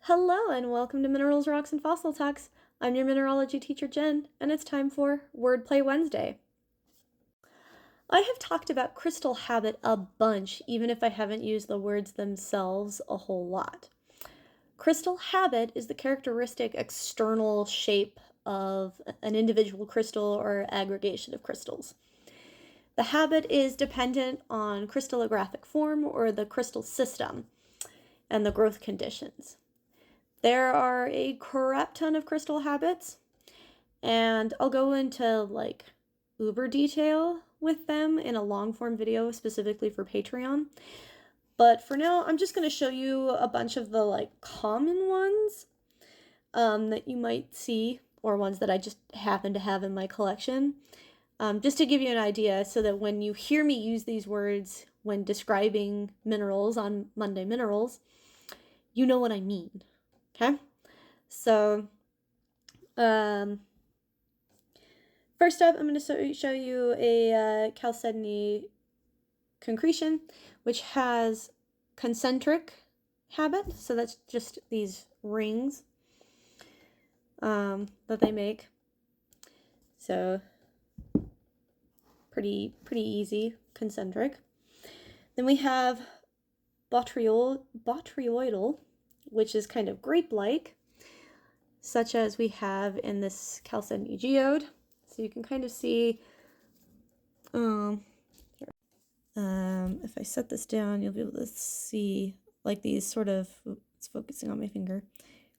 Hello and welcome to Minerals, Rocks, and Fossil Talks. I'm your mineralogy teacher, Jen, and it's time for Wordplay Wednesday. I have talked about crystal habit a bunch, even if I haven't used the words themselves a whole lot. Crystal habit is the characteristic external shape of an individual crystal or aggregation of crystals. The habit is dependent on crystallographic form or the crystal system and the growth conditions. There are a crap ton of crystal habits, and I'll go into like uber detail with them in a long form video specifically for Patreon. But for now, I'm just going to show you a bunch of the like common ones that you might see, or ones that I just happen to have in my collection, just to give you an idea so that when you hear me use these words when describing minerals on Monday Minerals, you know what I mean. Okay? So, first up, I'm going to show you a chalcedony concretion, which has concentric habit. So that's just these rings that they make. So pretty easy, concentric. Then we have botryoidal, which is kind of grape-like, such as we have in this chalcedony geode. So you can kind of see, if I set this down, you'll be able to see like these sort of, it's focusing on my finger,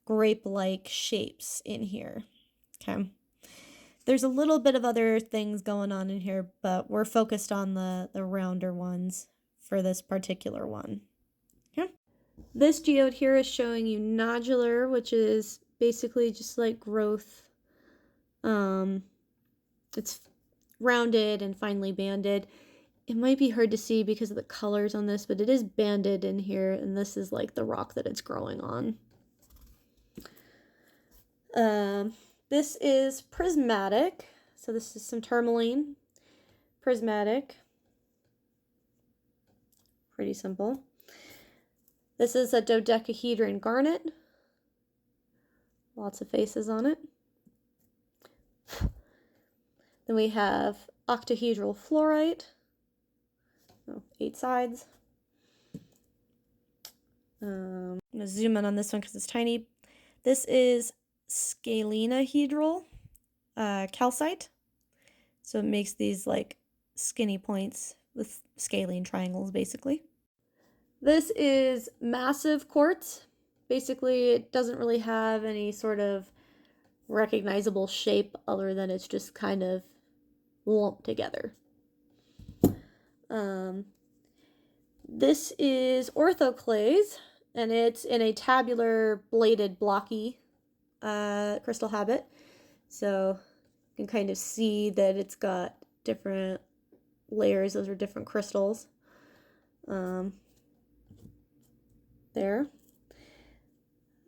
grape-like shapes in here. Okay. There's a little bit of other things going on in here, but we're focused on the rounder ones for this particular one. Okay. This geode here is showing you nodular, which is basically just like growth. It's rounded and finely banded. It might be hard to see because of the colors on this, but it is banded in here, and this is like the rock that it's growing on. This is prismatic, so this is some tourmaline. Prismatic. Pretty simple. This is a dodecahedron garnet. Lots of faces on it. Then we have octahedral fluorite. 8 sides. I'm going to zoom in on this one because it's tiny. This is scalenahedral calcite. So it makes these like skinny points with scalene triangles, basically. This is massive quartz. Basically, it doesn't really have any sort of recognizable shape other than it's just kind of lumped together. This is orthoclase, and it's in a tabular bladed blocky crystal habit. So you can kind of see that it's got different layers. Those are different crystals. There.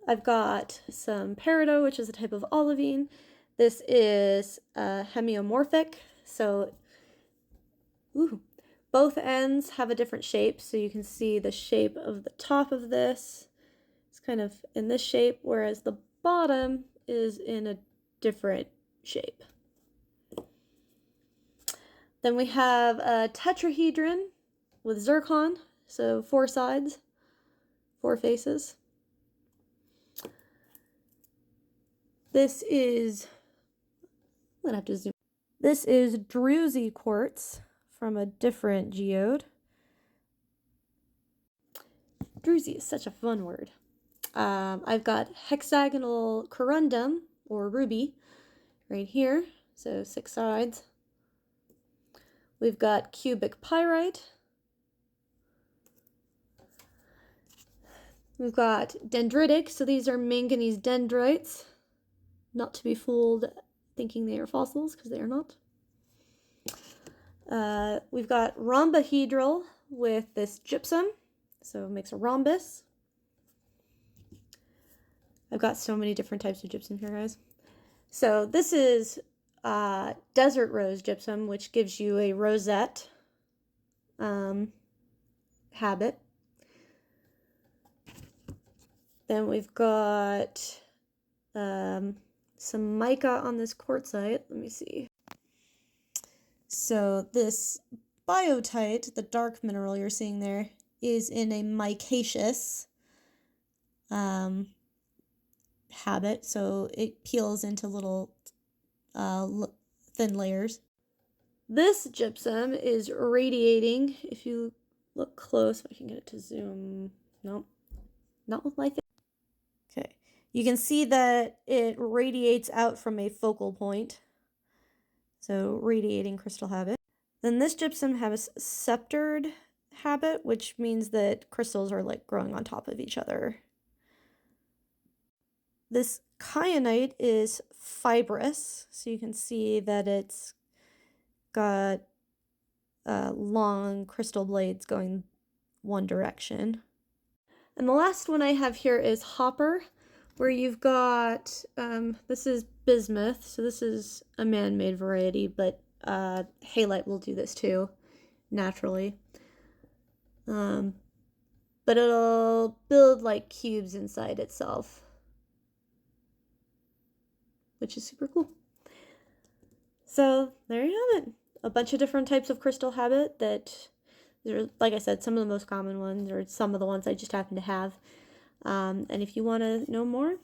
I've got some peridot, which is a type of olivine. This is hemiomorphic, so both ends have a different shape, so you can see the shape of the top of this is kind of in this shape, whereas the bottom is in a different shape. Then we have a tetrahedron with zircon, so 4 sides, 4 faces. This is, I'm gonna have to zoom. This is druzy quartz from a different geode. Druzy is such a fun word. I've got hexagonal corundum, or ruby, right here, so 6 sides. We've got cubic pyrite. We've got dendritic, so these are manganese dendrites. Not to be fooled thinking they are fossils, because they are not. We've got rhombohedral with this gypsum, so it makes a rhombus. I've got so many different types of gypsum here, guys. So this is desert rose gypsum, which gives you a rosette habit. Then we've got some mica on this quartzite. Let me see. So this biotite, the dark mineral you're seeing there, is in a micaceous habit, so it peels into little thin layers. This gypsum is radiating. If you look close, if I can get it to zoom. Nope, not with my thing. Okay, you can see that it radiates out from a focal point. So radiating crystal habit. Then this gypsum has a sceptered habit, which means that crystals are like growing on top of each other. This kyanite is fibrous, so you can see that it's got long crystal blades going one direction. And the last one I have here is hopper, where you've got, this is bismuth, so this is a man-made variety, but halite will do this too, naturally. But it'll build like cubes inside itself, which is super cool. So there you have it. A bunch of different types of crystal habit that, like I said, some of the most common ones, or some of the ones I just happen to have. And if you want to know more,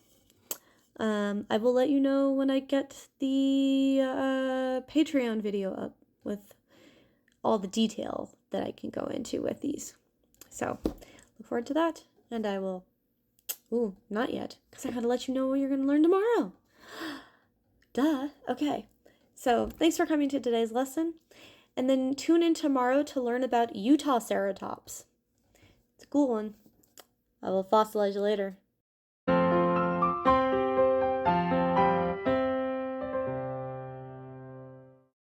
I will let you know when I get the Patreon video up with all the detail that I can go into with these. So look forward to that, and I will, not yet, because I gotta let you know what you're gonna learn tomorrow. Duh. Okay. So thanks for coming to today's lesson, and then tune in tomorrow to learn about Utah ceratops. It's a cool one. I will fossilize you later.